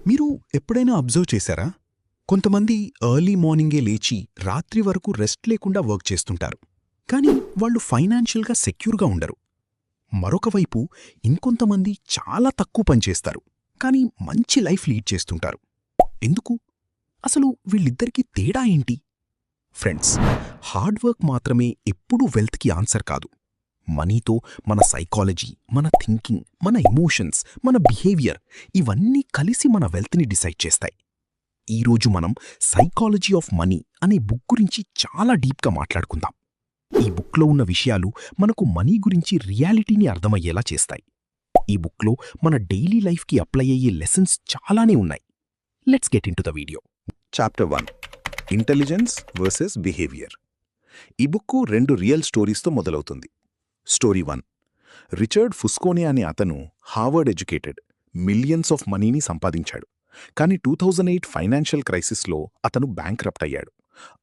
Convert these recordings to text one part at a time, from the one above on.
మీరు ఎప్పుడైనా అబ్జర్వ్ చేశారా? కొంతమంది ఎర్లీ మార్నింగే లేచి రాత్రి వరకు రెస్ట్ లేకుండా వర్క్ చేస్తుంటారు. కానీ వాళ్ళు ఫైనాన్షియల్గా సెక్యూర్గా ఉండరు. మరొకవైపు ఇంకొంతమంది చాలా తక్కువ పనిచేస్తారు, కానీ మంచి లైఫ్ లీడ్ చేస్తుంటారు. ఎందుకు? అసలు వీళ్ళిద్దరికీ తేడా ఏంటి? ఫ్రెండ్స్, హార్డ్ వర్క్ మాత్రమే ఎప్పుడూ వెల్త్కి ఆన్సర్ కాదు. మనీతో మన సైకాలజీ, మన థింకింగ్, మన ఎమోషన్స్, మన బిహేవియర్ ఇవన్నీ కలిసి మన వెల్త్ని డిసైడ్ చేస్తాయి. ఈరోజు మనం సైకాలజీ ఆఫ్ మనీ అనే బుక్ గురించి చాలా డీప్గా మాట్లాడుకుందాం. ఈ బుక్లో ఉన్న విషయాలు మనకు మనీ గురించి రియాలిటీని అర్థమయ్యేలా చేస్తాయి. ఈ బుక్లో మన డైలీ లైఫ్కి అప్లై అయ్యే లెసన్స్ చాలానే ఉన్నాయి. Let's get in to the video. Chapter 1 intelligence versus behaviour. ఈ బుక్కు 2 రియల్ స్టోరీస్తో మొదలవుతుంది. స్టోరీ 1. రిచర్డ్ ఫుస్కోనే అనే అతను హార్వర్డ్ ఎడ్యుకేటెడ్, మిలియన్స్ ఆఫ్ మనీని సంపాదించాడు. కానీ 2008 ఫైనాన్షియల్ క్రైసిస్లో అతను బ్యాంక్రప్ట్ అయ్యాడు.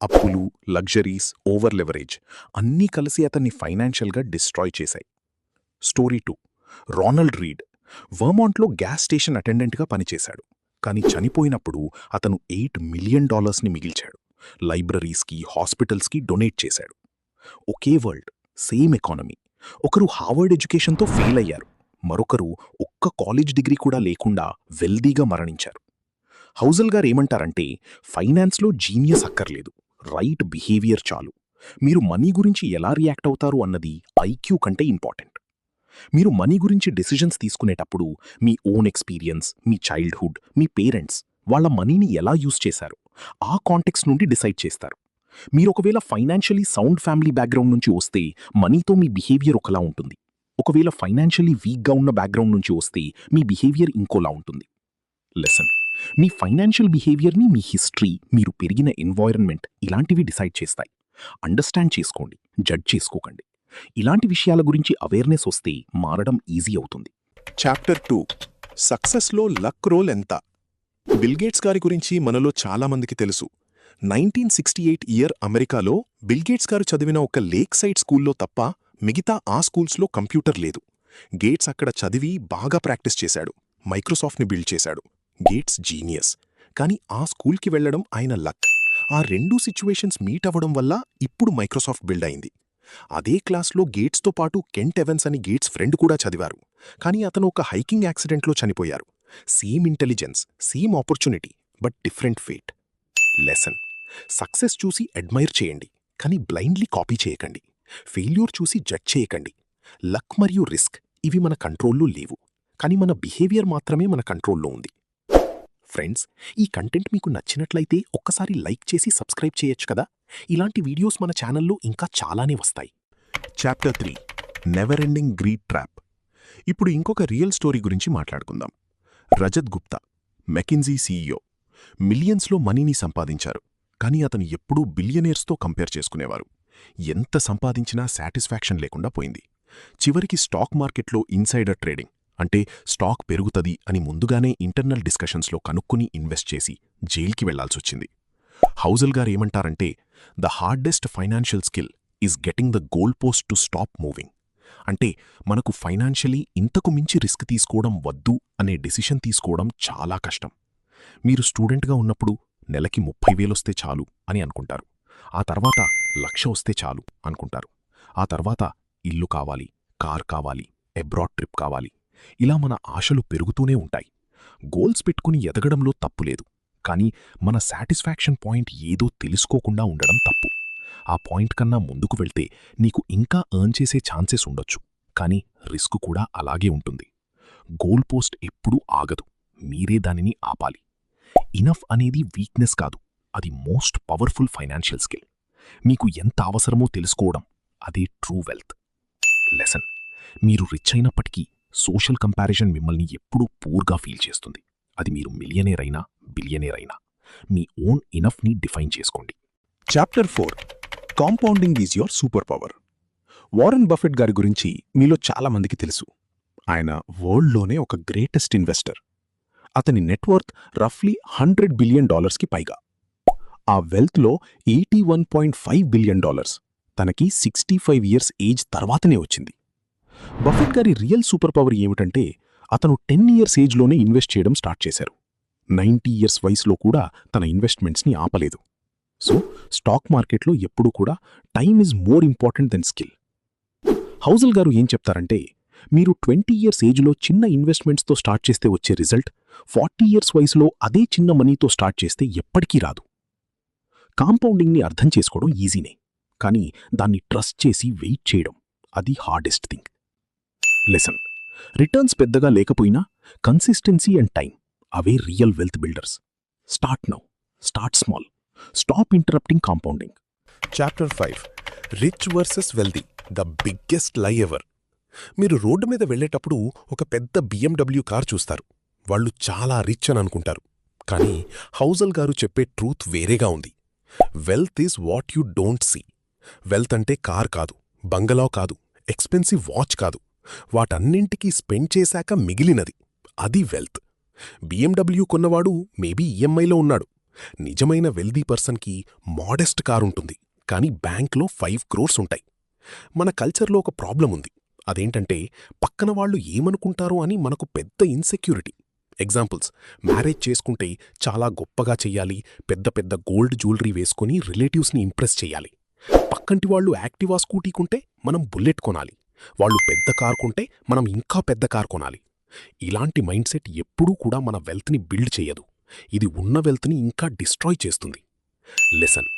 అప్పులు, లగ్జరీస్, ఓవర్ లెవరేజ్ అన్నీ కలిసి అతన్ని ఫైనాన్షియల్గా డిస్ట్రాయ్ చేశాయి. స్టోరీ 2. రానల్డ్ రీడ్ వర్మాంట్లో గ్యాస్ స్టేషన్ అటెండెంట్గా పనిచేశాడు. కానీ చనిపోయినప్పుడు అతను $8 మిలియన్ మిగిల్చాడు. లైబ్రరీస్కి, హాస్పిటల్స్కి డొనేట్ చేశాడు. ఒకే వరల్డ్, సేమ్ ఎకానమీ. ఒకరు హార్వర్డ్ ఎడ్యుకేషన్తో ఫెయిల్ అయ్యారు, మరొకరు ఒక్క కాలేజ్ డిగ్రీ కూడా లేకుండా వెల్దీగా మరణించారు. హౌజల్ గారు ఏమంటారంటే, ఫైనాన్స్లో జీనియస్ అక్కర్లేదు, రైట్ బిహేవియర్ చాలు. మీరు మనీ గురించి ఎలా రియాక్ట్ అవుతారు అన్నది ఐక్యూ కంటే ఇంపార్టెంట్. మీరు మనీ గురించి డెసిషన్స్ తీసుకునేటప్పుడు మీ ఓన్ ఎక్స్పీరియన్స్, మీ చైల్డ్హుడ్, మీ పేరెంట్స్ వాళ్ళ మనీని ఎలా యూజ్ చేశారు ఆ కాంటెక్స్ట్ నుండి డిసైడ్ చేస్తారు. మీరు ఒకవేళ ఫైనాన్షియలీ సౌండ్ ఫ్యామిలీ బ్యాక్గ్రౌండ్ నుంచి వస్తే మనీతో మీ బిహేవియర్ ఒకలా ఉంటుంది. ఒకవేళ ఫైనాన్షియలీ వీక్గా ఉన్న బ్యాక్గ్రౌండ్ నుంచి వస్తే మీ బిహేవియర్ ఇంకోలా ఉంటుంది. లెసన్: మీ ఫైనాన్షియల్ బిహేవియర్ని మీ హిస్టరీ, మీరు పెరిగిన ఎన్వైరన్మెంట్ ఇలాంటివి డిసైడ్ చేస్తాయి. అండర్స్టాండ్ చేసుకోండి, జడ్జ్ చేసుకోకండి. ఇలాంటి విషయాల గురించి అవేర్నెస్ వస్తే మారడం ఈజీ అవుతుంది. చాప్టర్ 2 సక్సెస్లో లక్ రోల్ ఎంత? బిల్గేట్స్ గారి గురించి మనలో చాలామందికి తెలుసు. 1968 ఇయర్ అమెరికాలో బిల్గేట్స్ గారు చదివిన ఒక లేక్ సైడ్ స్కూల్లో తప్ప మిగతా ఆ స్కూల్స్లో కంప్యూటర్ లేదు. గేట్స్ అక్కడ చదివి బాగా ప్రాక్టీస్ చేశాడు, మైక్రోసాఫ్ట్ని బిల్డ్ చేశాడు. Gates genius. కానీ ఆ స్కూల్కి వెళ్లడం ఆయన లక్. ఆ 2 సిచ్యువేషన్స్ మీట్ అవ్వడం వల్ల ఇప్పుడు మైక్రోసాఫ్ట్ బిల్డ్ అయింది. అదే క్లాస్లో గేట్స్తో పాటు కెంట్ ఎవెన్స్ అని గేట్స్ ఫ్రెండ్ కూడా చదివారు. కానీ అతను ఒక హైకింగ్ యాక్సిడెంట్లో చనిపోయారు. Same intelligence, same opportunity, but different fate. Lesson: success చూసి అడ్మైర్ చేయండి, కానీ బ్లైండ్లీ కాపీ చేయకండి. ఫెయిల్యూర్ చూసి జడ్జ్ చేయకండి. లక్ మరియు రిస్క్ ఇవి మన కంట్రోల్లో లేవు, కానీ మన బిహేవియర్ మాత్రమే మన కంట్రోల్లో ఉంది. ఫ్రెండ్స్, ఈ కంటెంట్ మీకు నచ్చినట్లయితే ఒక్కసారి లైక్ చేసి సబ్స్క్రైబ్ చేయొచ్చు కదా. ఇలాంటి వీడియోస్ మన ఛానల్లో ఇంకా చాలానే వస్తాయి. Chapter 3 never ending greed trap. ఇప్పుడు ఇంకొక రియల్ స్టోరీ గురించి మాట్లాడుకుందాం. రజత్ గుప్తా, మెకిన్జీ సీఈఓ, మిలియన్స్లో మనీని సంపాదించారు. కానీ అతను ఎప్పుడూ బిలియనేర్స్తో కంపేర్ చేసుకునేవారు. ఎంత సంపాదించినా సాటిస్ఫాక్షన్ లేకుండా పోయింది. చివరికి స్టాక్ మార్కెట్లో ఇన్సైడర్ ట్రేడింగ్, అంటే స్టాక్ పెరుగుతది అని ముందుగానే ఇంటర్నల్ డిస్కషన్స్లో కనుక్కుని ఇన్వెస్ట్ చేసి జైల్కి వెళ్లాల్సొచ్చింది. హౌజల్ గారు ఏమంటారంటే, the hardest financial skill is getting the goal post to stop moving. అంటే మనకు ఫైనాన్షియలీ ఇంతకు మించి రిస్క్ తీసుకోవడం వద్దు అనే డెసిషన్ తీసుకోవడం చాలా కష్టం. మీరు స్టూడెంట్గా ఉన్నప్పుడు నెలకి 30,000 వస్తే చాలు అని అనుకుంటారు. ఆ తర్వాత 1,00,000 వస్తే చాలు అనుకుంటారు. ఆ తర్వాత ఇల్లు కావాలి, కార్ కావాలి, అబ్రాడ్ ట్రిప్ కావాలి. ఇలా మన ఆశలు పెరుగుతూనే ఉంటాయి. గోల్స్ పెట్టుకుని ఎదగడంలో తప్పులేదు, కానీ మన సాటిస్ఫాక్షన్ పాయింట్ ఏదో తెలుసుకోకుండా ఉండడం తప్పు. ఆ పాయింట్ కన్నా ముందుకు వెళ్తే నీకు ఇంకా ఎర్న్ చేసే ఛాన్సెస్ ఉండొచ్చు, కానీ రిస్క్ కూడా అలాగే ఉంటుంది. గోల్ పోస్ట్ ఎప్పుడూ ఆగదు, మీరే దానిని ఆపాలి. ఇనఫ్ అనేది వీక్నెస్ కాదు, అది మోస్ట్ పవర్ఫుల్ ఫైనాన్షియల్ స్కిల్. మీకు ఎంత అవసరమో తెలుసుకోవడం, అదే ట్రూ వెల్త్. లెసన్: మీరు రిచ్ అయినప్పటికీ సోషల్ కంపారిజన్ మిమ్మల్ని ఎప్పుడూ పూర్గా ఫీల్ చేస్తుంది. అది మీరు మిలియనేర్ అయినా, బిలియనేర్ అయినా. మీ ఓన్ ఇనఫ్ని డిఫైన్ చేసుకోండి. Chapter 4 compounding is you're super power. Warren Buffett గారి గురించి మీలో చాలామందికి తెలుసు. ఆయన వరల్డ్లోనే ఒక గ్రేటెస్ట్ ఇన్వెస్టర్. అతని నెట్వర్త్ రఫ్లీ $100 బిలియన్ పైగా. ఆ వెల్త్లో $81.5 బిలియన్ తనకి 65 ఇయర్స్ ఏజ్ తర్వాతనే వచ్చింది. బఫెట్ గారి రియల్ సూపర్ పవర్ ఏమిటంటే, అతను 10 ఇయర్స్ ఏజ్లోనే ఇన్వెస్ట్ చేయడం స్టార్ట్ చేశారు. 90 ఇయర్స్ వయసులో కూడా తన ఇన్వెస్ట్మెంట్స్ని ఆపలేదు. సో స్టాక్ మార్కెట్లో ఎప్పుడూ కూడా time is more important then skill. Housel గారు ఏం చెప్తారంటే, మీరు 20 ఇయర్స్ ఏజ్లో చిన్న ఇన్వెస్ట్మెంట్స్తో స్టార్ట్ చేస్తే వచ్చే రిజల్ట్ 40 ఇయర్స్ వయసులో అదే చిన్న మనీతో స్టార్ట్ చేస్తే ఎప్పటికీ రాదు. కాంపౌండింగ్ని అర్థం చేసుకోవడం ఈజీనే, కానీ దాన్ని ట్రస్ట్ చేసి వెయిట్ చేయడం అది హార్డెస్ట్ థింగ్. లెసన్: రిటర్న్స్ పెద్దగా లేకపోయినా consistency and time away real wealth builders. Start now, start small, stop interrupting compounding. Chapter 5 rich versus wealthy, the biggest లై ఎవర్. మీరు రోడ్డు మీద వెళ్ళేటప్పుడు ఒక పెద్ద BMW కార్ చూస్తారు. వాళ్ళు చాలా రిచ్ అని అనుకుంటారు. కానీ హౌజల్ గారు చెప్పే ట్రూత్ వేరేగా ఉంది. Wealth is what you don't see. Wealth అంటే కార్ కాదు, బంగళా కాదు, ఎక్స్పెన్సివ్ వాచ్ కాదు. వాటన్నింటికీ స్పెండ్ చేశాక మిగిలినది, అది వెల్త్. BMW కొన్నవాడు మేబీ ఈఎంఐలో ఉన్నాడు. నిజమైన వెల్దీ పర్సన్కి మోడెస్ట్ కారుంటుంది, కానీ బ్యాంక్లో 5 crores ఉంటాయి. మన కల్చర్లో ఒక ప్రాబ్లం ఉంది. అదేంటంటే పక్కన వాళ్ళు ఏమనుకుంటారో అని మనకు పెద్ద ఇన్సెక్యూరిటీ. ఎగ్జాంపుల్స్: మ్యారేజ్ చేసుకుంటే చాలా గొప్పగా చెయ్యాలి, పెద్ద పెద్ద గోల్డ్ జ్యువెలరీ వేసుకుని రిలేటివ్స్ని ఇంప్రెస్ చెయ్యాలి. పక్కంటి వాళ్ళు యాక్టివా స్కూటీ కొంటే మనం బుల్లెట్ కొనాలి. వాళ్ళు పెద్ద కార్ కొంటే మనం ఇంకా పెద్ద కార్ కొనాలి. ఇలాంటి మైండ్ సెట్ ఎప్పుడూ కూడా మన వెల్త్ని బిల్డ్ చెయ్యదు. ఇది ఉన్న వెల్త్ని ఇంకా డిస్ట్రాయ్ చేస్తుంది. లెసన్: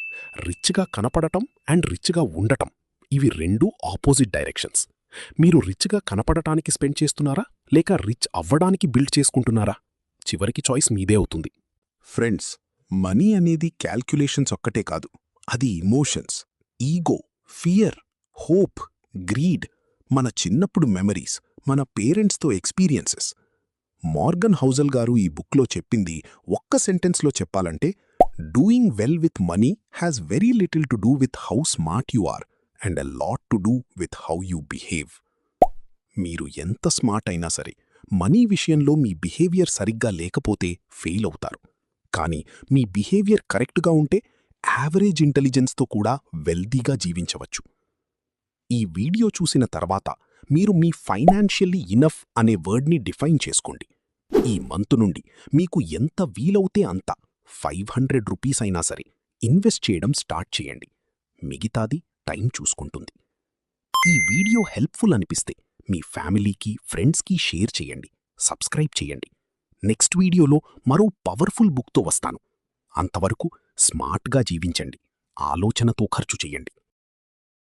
రిచ్గా కనపడటం అండ్ రిచ్గా ఉండటం ఇవి రెండూ ఆపోజిట్ డైరెక్షన్స్. మీరు రిచ్గా కనపడటానికి స్పెండ్ చేస్తున్నారా, లేక రిచ్ అవ్వడానికి బిల్డ్ చేసుకుంటున్నారా? చివరికి చాయిస్ మీదే అవుతుంది. ఫ్రెండ్స్, మనీ అనేది క్యాల్క్యులేషన్స్ ఒక్కటే కాదు, అది emotions, ego, fear, hope, greed, మన చిన్నప్పుడు మెమరీస్, మన పేరెంట్స్తో ఎక్స్పీరియన్సెస్. మార్గన్ హౌజల్ గారు ఈ బుక్లో చెప్పింది ఒక్క సెంటెన్స్లో చెప్పాలంటే, doing well with money has very little to do with how smart you are and a lot to do with how you behave. మీరు ఎంత స్మార్ట్ అయినా సరే, మనీ విషయంలో మీ బిహేవియర్ సరిగ్గా లేకపోతే ఫెయిల్ అవుతారు. కానీ మీ బిహేవియర్ కరెక్ట్గా ఉంటే యావరేజ్ ఇంటెలిజెన్స్తో కూడా వెల్దీగా జీవించవచ్చు. ఈ వీడియో చూసిన తర్వాత మీరు మీ ఫైనాన్షియల్లీ ఇనఫ్ అనే వర్డ్ని డిఫైన్ చేసుకోండి. ఈ మంత్ నుండి మీకు ఎంత వీలవుతే అంత 500 రూపీస్ అయినా సరే ఇన్వెస్ట్ చేయడం స్టార్ట్ చేయండి. మిగతాది టైం చూసుకుంటుంది. ఈ వీడియో హెల్ప్ఫుల్ అనిపిస్తే మీ ఫ్యామిలీకి, ఫ్రెండ్స్కి షేర్ చేయండి, సబ్స్క్రైబ్ చేయండి. నెక్స్ట్ వీడియోలో మరో పవర్ఫుల్ బుక్తో వస్తాను. అంతవరకు స్మార్ట్గా జీవించండి, ఆలోచనతో ఖర్చు చేయండి.